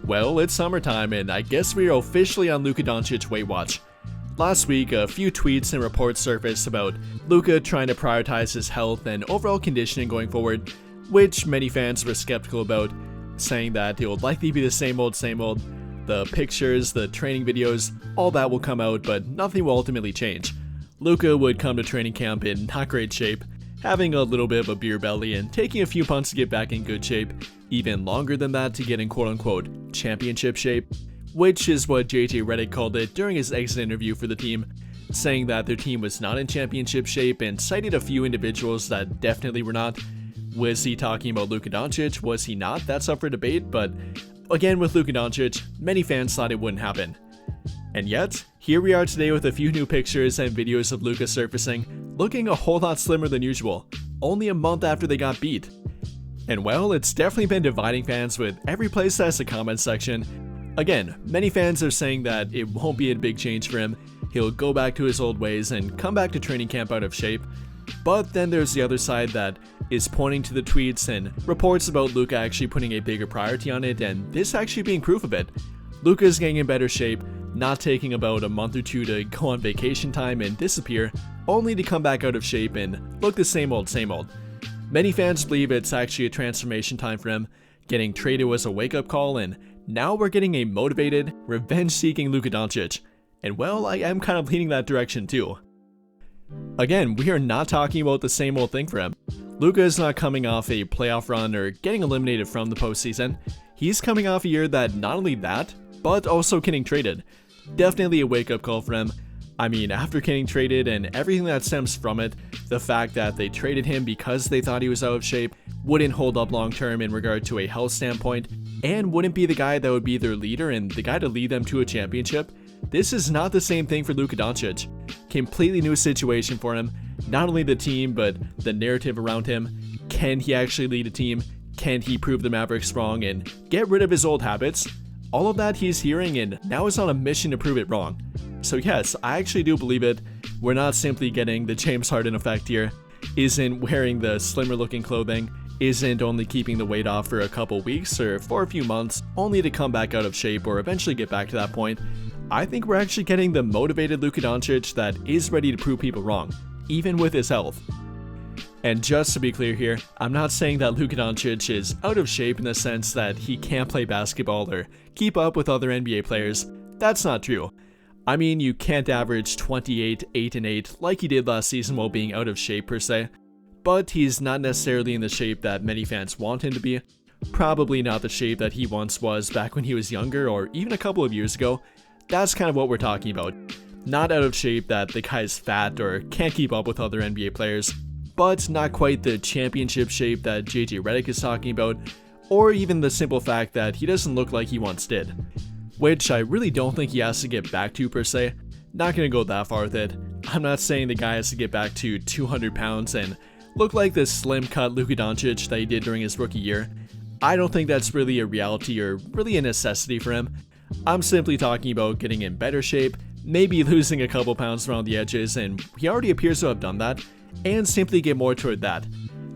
Well, it's summertime, and I guess we are officially on Luka Doncic Weight Watch. Last week, a few tweets and reports surfaced about Luka trying to prioritize his health and overall conditioning going forward, which many fans were skeptical about, saying that it will likely be the same old. The pictures, the training videos, all that will come out, but nothing will ultimately change. Luka would come to training camp in not great shape, having a little bit of a beer belly and taking a few punts to get back in good shape, even longer than that to get in quote-unquote championship shape, which is what JJ Redick called it during his exit interview for the team, saying that their team was not in championship shape and cited a few individuals that definitely were not. Was he talking about Luka Doncic? Was he not? That's up for debate, but again with Luka Doncic, many fans thought it wouldn't happen. And yet, here we are today with a few new pictures and videos of Luka surfacing, looking a whole lot slimmer than usual, only a month after they got beat. And well, it's definitely been dividing fans with every place that has a comment section. Again, many fans are saying that it won't be a big change for him, he'll go back to his old ways and come back to training camp out of shape. But then there's the other side that is pointing to the tweets and reports about Luka actually putting a bigger priority on it, and this actually being proof of it. Luka's getting in better shape, not taking about a month or two to go on vacation time and disappear, only to come back out of shape and look the same old. Many fans believe it's actually a transformation time for him. Getting traded was a wake-up call, and now we're getting a motivated, revenge-seeking Luka Doncic. And well, I am kind of leaning that direction too. Again, we are not talking about the same old thing for him. Luka is not coming off a playoff run or getting eliminated from the postseason. He's coming off a year that not only that, but also getting traded. Definitely a wake-up call for him. I mean, after getting traded and everything that stems from it, the fact that they traded him because they thought he was out of shape wouldn't hold up long-term in regard to a health standpoint, and wouldn't be the guy that would be their leader and the guy to lead them to a championship. This is not the same thing for Luka Doncic. Completely new situation for him, not only the team, but the narrative around him. Can he actually lead a team? Can he prove the Mavericks wrong and get rid of his old habits? All of that he's hearing, and now is on a mission to prove it wrong. So yes, I actually do believe it. We're not simply getting the James Harden effect here. Isn't wearing the slimmer looking clothing, isn't only keeping the weight off for a couple weeks or for a few months, only to come back out of shape or eventually get back to that point. I think we're actually getting the motivated Luka Doncic that is ready to prove people wrong, even with his health. And just to be clear here, I'm not saying that Luka Doncic is out of shape in the sense that he can't play basketball or keep up with other NBA players. That's not true. I mean, you can't average 28, 8 and 8 like he did last season while being out of shape per se. But he's not necessarily in the shape that many fans want him to be. Probably not the shape that he once was back when he was younger or even a couple of years ago. That's kind of what we're talking about. Not out of shape that the guy's fat or can't keep up with other NBA players, but not quite the championship shape that JJ Redick is talking about, or even the simple fact that he doesn't look like he once did. Which I really don't think he has to get back to per se. Not gonna go that far with it. I'm not saying the guy has to get back to 200 pounds and look like the slim cut Luka Doncic that he did during his rookie year. I don't think that's really a reality or really a necessity for him. I'm simply talking about getting in better shape, maybe losing a couple pounds around the edges, and he already appears to have done that, and simply get more toward that.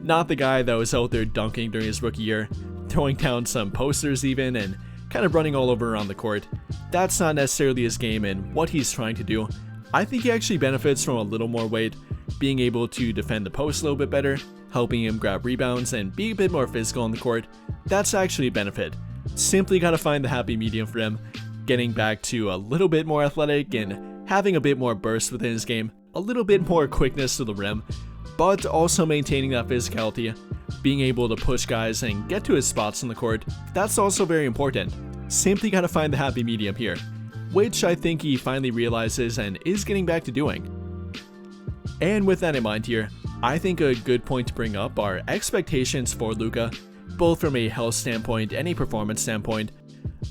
Not the guy that was out there dunking during his rookie year, throwing down some posters even, and kind of running all over around the court. That's not necessarily his game and what he's trying to do. I think he actually benefits from a little more weight, being able to defend the post a little bit better, helping him grab rebounds and be a bit more physical on the court. That's actually a benefit. Simply gotta find the happy medium for him, getting back to a little bit more athletic and having a bit more burst within his game, a little bit more quickness to the rim, but also maintaining that physicality, being able to push guys and get to his spots on the court. That's also very important. Simply gotta find the happy medium here, which I think he finally realizes and is getting back to doing. And with that in mind here, I think a good point to bring up are expectations for Luka, both from a health standpoint and a performance standpoint.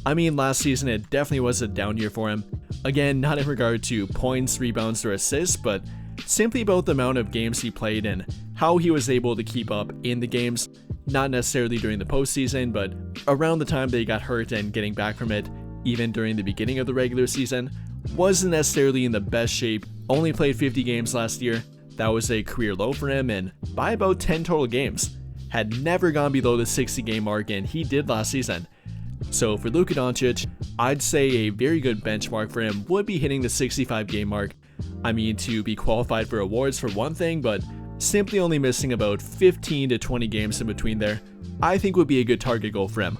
I mean, last season it definitely was a down year for him. Again, not in regard to points, rebounds, or assists, but simply about the amount of games he played and how he was able to keep up in the games. Not necessarily during the postseason, but around the time that he got hurt and getting back from it, even during the beginning of the regular season, wasn't necessarily in the best shape. Only played 50 games last year. That was a career low for him, and by about 10 total games. Had never gone below the 60 game mark, and he did last season. So for Luka Doncic, I'd say a very good benchmark for him would be hitting the 65 game mark. I mean, to be qualified for awards for one thing, but simply only missing about 15 to 20 games in between there, I think would be a good target goal for him.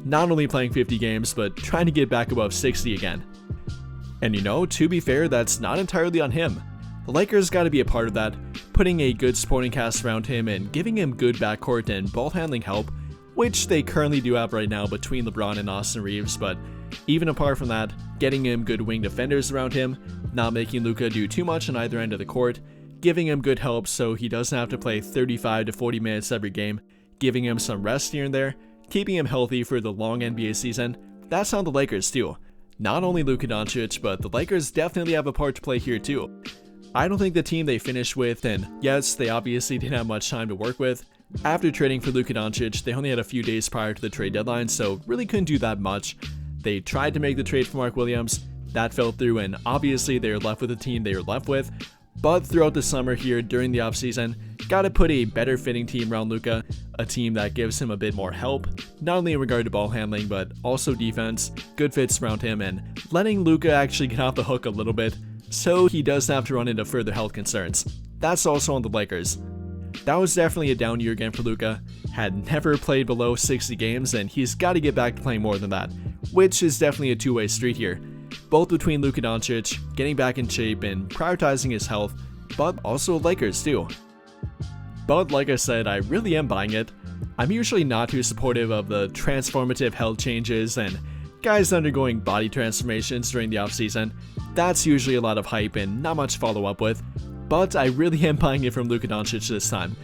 Not only playing 50 games, but trying to get back above 60 again. And to be fair, that's not entirely on him. The Lakers got to be a part of that, putting a good supporting cast around him and giving him good backcourt and ball handling help, which they currently do have right now between LeBron and Austin Reeves, but even apart from that, getting him good wing defenders around him, not making Luka do too much on either end of the court, giving him good help so he doesn't have to play 35 to 40 minutes every game, giving him some rest here and there, keeping him healthy for the long NBA season, that's on the Lakers too. Not only Luka Doncic, but the Lakers definitely have a part to play here too. I don't think the team they finished with, and yes, they obviously didn't have much time to work with, after trading for Luka Doncic, they only had a few days prior to the trade deadline, so really couldn't do that much. They tried to make the trade for Mark Williams, that fell through, and obviously they were left with the team they were left with. But throughout the summer here, during the offseason, gotta put a better fitting team around Luka, a team that gives him a bit more help, not only in regard to ball handling, but also defense, good fits around him, and letting Luka actually get off the hook a little bit, so he doesn't have to run into further health concerns. That's also on the Lakers. That was definitely a down year again for Luka, had never played below 60 games, and he's got to get back to playing more than that, which is definitely a two-way street here, both between Luka Doncic getting back in shape and prioritizing his health, but also Lakers too. But like I said, I really am buying it. I'm usually not too supportive of the transformative health changes and guys undergoing body transformations during the offseason. That's usually a lot of hype and not much follow up with, but I really am buying it from Luka Doncic this time.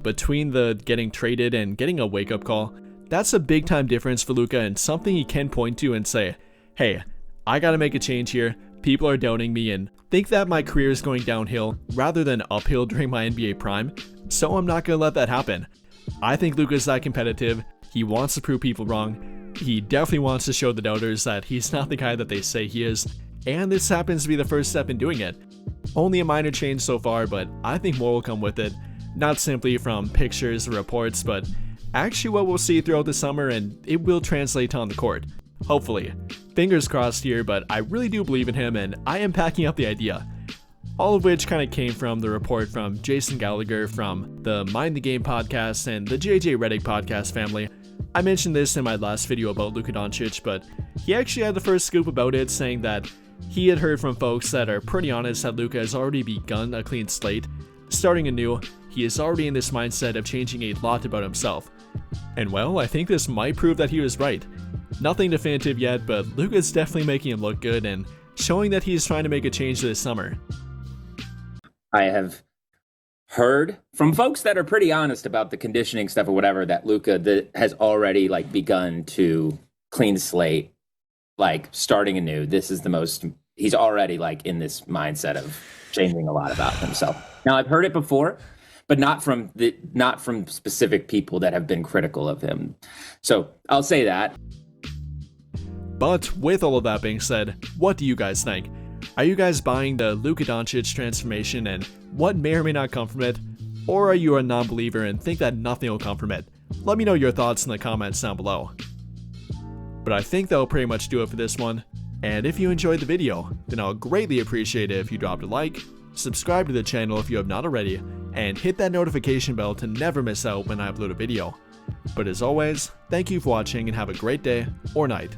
Between the getting traded and getting a wake up call, that's a big time difference for Luka and something he can point to and say, hey, I gotta make a change here, people are doubting me and think that my career is going downhill rather than uphill during my NBA prime, so I'm not gonna let that happen. I think Luka's that competitive, he wants to prove people wrong, he definitely wants to show the doubters that he's not the guy that they say he is, and this happens to be the first step in doing it. Only a minor change so far, but I think more will come with it, not simply from pictures or reports, but actually what we'll see throughout the summer and it will translate on the court. Hopefully. Fingers crossed here, but I really do believe in him and I am backing up the idea. All of which kind of came from the report from Jason Gallagher from the Mind the Game podcast and the JJ Redick podcast family. I mentioned this in my last video about Luka Doncic, but he actually had the first scoop about it, saying that he had heard from folks that are pretty honest that Luka has already begun a clean slate. Starting anew, he is already in this mindset of changing a lot about himself. And well, I think this might prove that he was right. Nothing definitive yet, but Luka's definitely making him look good and showing that he's trying to make a change this summer. I have heard from folks that are pretty honest about the conditioning stuff or whatever that Luka has already begun to clean slate, starting anew. This is the most, he's already in this mindset of changing a lot about himself. Now I've heard it before, but not from specific people that have been critical of him. So I'll say that. But with all of that being said, what do you guys think? Are you guys buying the Luka Doncic transformation and what may or may not come from it? Or are you a non-believer and think that nothing will come from it? Let me know your thoughts in the comments down below. But I think that'll pretty much do it for this one. And if you enjoyed the video, then I'll greatly appreciate it if you dropped a like, subscribe to the channel if you have not already, and hit that notification bell to never miss out when I upload a video. But as always, thank you for watching and have a great day or night.